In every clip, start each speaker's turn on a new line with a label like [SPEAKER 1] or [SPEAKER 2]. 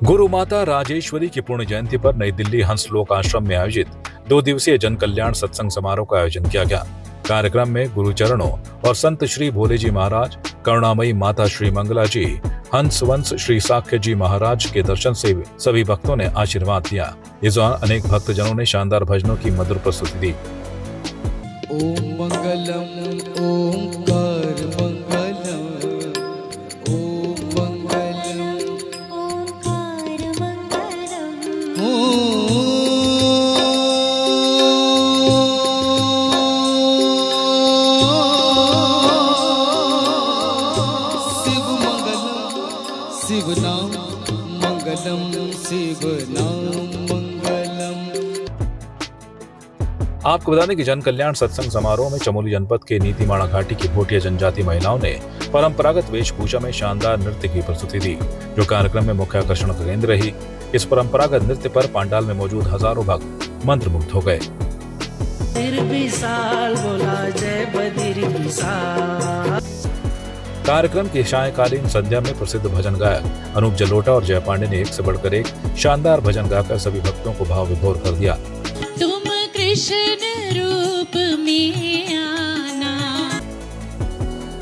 [SPEAKER 1] गुरु माता राजेश्वरी की पुण्य जयंती पर नई दिल्ली हंसलोक आश्रम में आयोजित 2 दिवसीय जन कल्याण सत्संग समारोह का आयोजन किया गया। कार्यक्रम में गुरु चरणों और संत श्री भोले जी महाराज, करुणामयी माता श्री मंगला जी, हंसवंश श्री साक्य जी महाराज के दर्शन से सभी भक्तों ने आशीर्वाद दिया। इस दौरान अनेक भक्तजनों ने शानदार भजनों की मधुर प्रस्तुति दी।
[SPEAKER 2] ओम मंगलम ओंकार मंगलम, ओम मंगलम
[SPEAKER 3] ओंकार मंगलम,
[SPEAKER 2] शिव मंगलम, शिव नाम मंगलम, शिव नाम मंगलम।
[SPEAKER 1] आपको बता दें कि जन कल्याण सत्संग समारोह में चमोली जनपद के नीतीमाणा घाटी की भोटिया जनजाति महिलाओं ने परंपरागत वेशभूषा में शानदार नृत्य की प्रस्तुति दी, जो कार्यक्रम में मुख्य आकर्षण का केंद्र रही। इस परंपरागत नृत्य पर पंडाल में मौजूद हजारों भक्त मंत्रमुग्ध हो गए। कार्यक्रम की सायंकालीन संध्या में प्रसिद्ध भजन गायक अनूप जलोटा और जय पांडे ने एक से बढ़कर एक शानदार भजन गाकर सभी भक्तों को भाव विभोर कर दिया।
[SPEAKER 3] तुम कृष्ण रूप में आना।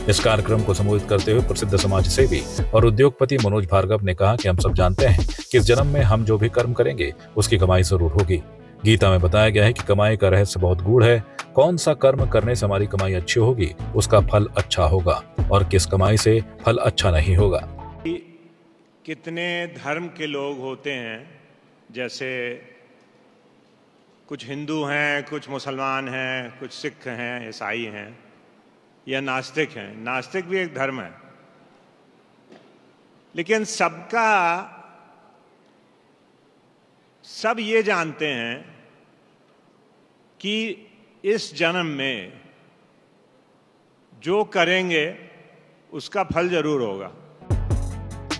[SPEAKER 1] इस कार्यक्रम को संबोधित करते हुए प्रसिद्ध समाज सेवी और उद्योगपति मनोज भार्गव ने कहा कि हम सब जानते हैं कि इस जन्म में हम जो भी कर्म करेंगे उसकी कमाई जरूर होगी। गीता में बताया गया है कि कमाई का रहस्य बहुत गूढ़ है। कौन सा कर्म करने से हमारी कमाई अच्छी होगी, उसका फल अच्छा होगा, और किस कमाई से फल अच्छा नहीं होगा।
[SPEAKER 4] कितने धर्म के लोग होते हैं, जैसे कुछ हिंदू हैं, कुछ मुसलमान हैं, कुछ सिख हैं, ईसाई हैं या नास्तिक हैं। नास्तिक भी एक धर्म है, लेकिन सब ये जानते हैं कि इस जन्म में जो करेंगे उसका फल जरूर होगा।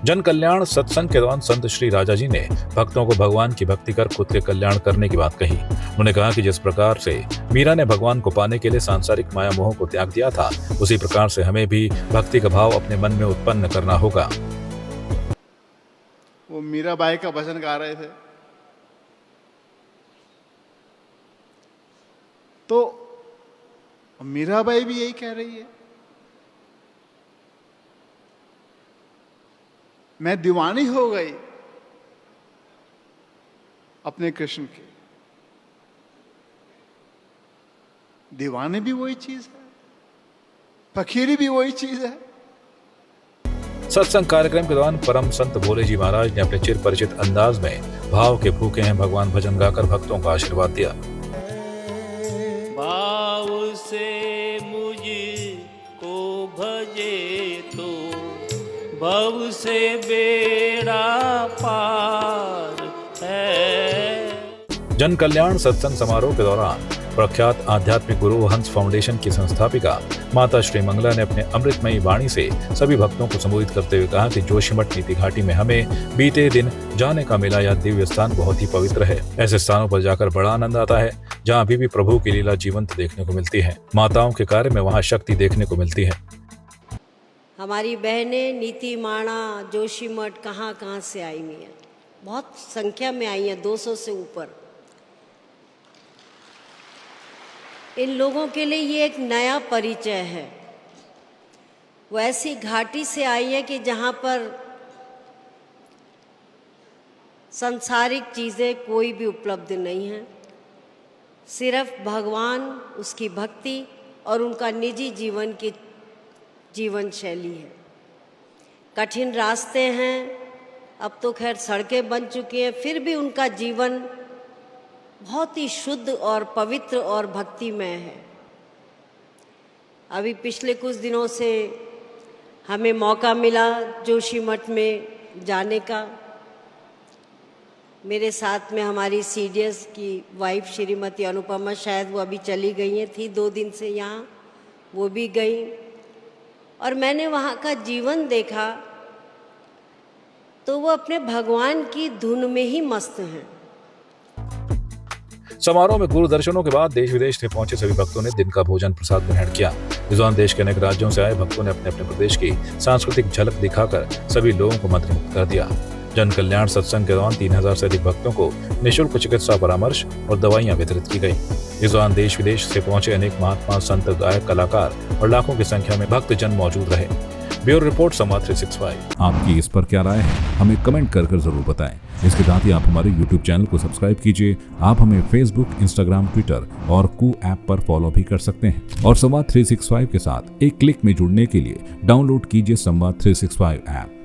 [SPEAKER 1] जन कल्याण सत्संग के दौरान संत श्री राजा जी ने भक्तों को भगवान की भक्ति कर खुद के कल्याण करने की बात कही। उन्होंने कहा कि जिस प्रकार से मीरा ने भगवान को पाने के लिए सांसारिक माया मोह को त्याग दिया था, उसी प्रकार से हमें भी भक्ति का भाव अपने मन में उत्पन्न करना होगा।
[SPEAKER 5] वो मीराबाई का भजन गा रहे थे, तो मीराबाई भी यही कह रही है, मैं दीवानी हो गई अपने कृष्ण की। दीवानी भी वही चीज है, फकीरी भी वही चीज है।
[SPEAKER 1] सत्संग कार्यक्रम के दौरान परम संत भोले जी महाराज ने अपने चिर परिचित अंदाज में भाव के भूखे हैं भगवान भजन गाकर भक्तों का आशीर्वाद दिया।
[SPEAKER 6] भाव से मुझको भजे तो भव से बेड़ा पार है।
[SPEAKER 1] जन कल्याण सत्संग समारोह के दौरान प्रख्यात आध्यात्मिक गुरु हंस फाउंडेशन की संस्थापिका माता श्री मंगला ने अपने अमृतमयी वाणी से सभी भक्तों को संबोधित करते हुए कहा कि जोशीमठ नीति घाटी में हमें बीते दिन जाने का मिला यह दिव्य स्थान बहुत ही पवित्र है। ऐसे स्थानों पर जाकर बड़ा आनंद आता है, जहाँ अभी भी प्रभु की लीला जीवंत देखने को मिलती है। माताओं के कार्य में वहाँ शक्ति देखने को मिलती है।
[SPEAKER 7] हमारी बहनें नीतीमाणा, जोशीमठ कहाँ से आई हुई हैं, बहुत संख्या में आई हैं, 200 से ऊपर। इन लोगों के लिए ये एक नया परिचय है। वो ऐसी घाटी से आई है कि जहाँ पर सांसारिक चीज़ें कोई भी उपलब्ध नहीं है, सिर्फ भगवान, उसकी भक्ति और उनका निजी जीवन की जीवन शैली है। कठिन रास्ते हैं, अब तो खैर सड़कें बन चुकी हैं, फिर भी उनका जीवन बहुत ही शुद्ध और पवित्र और भक्तिमय है। अभी पिछले कुछ दिनों से हमें मौका मिला जोशीमठ में जाने का। मेरे साथ में हमारी सीडीएस की वाइफ श्रीमती अनुपमा, शायद वो अभी चली गई हैं, थी 2 दिन से यहाँ, वो भी गई, और मैंने वहाँ का जीवन देखा तो वो अपने भगवान की धुन में ही मस्त हैं।
[SPEAKER 1] समारोह में गुरु दर्शनों के बाद देश विदेश से पहुंचे सभी भक्तों ने दिन का भोजन प्रसाद ग्रहण किया। इस दौरान देश के अनेक राज्यों से आए भक्तों ने अपने अपने प्रदेश की सांस्कृतिक झलक दिखाकर सभी लोगों को मंत्रमुग्ध कर दिया। जन कल्याण सत्संग के दौरान 3000 से अधिक भक्तों को निःशुल्क चिकित्सा परामर्श और दवाइयां वितरित की गई। इस दौरान देश विदेश से पहुंचे अनेक महात्मा, संत, गायक, कलाकार और लाखों की संख्या में भक्तजन मौजूद रहे। ब्यूरो रिपोर्ट, संवाद 365।
[SPEAKER 8] आपकी इस पर क्या राय है, हमें कमेंट कर जरूर बताएं। इसके साथ ही आप हमारे YouTube चैनल को सब्सक्राइब कीजिए। आप हमें Facebook, Instagram, Twitter और कू ऐप पर फॉलो भी कर सकते हैं। और संवाद 365 के साथ एक क्लिक में जुड़ने के लिए डाउनलोड कीजिए संवाद 365 ऐप।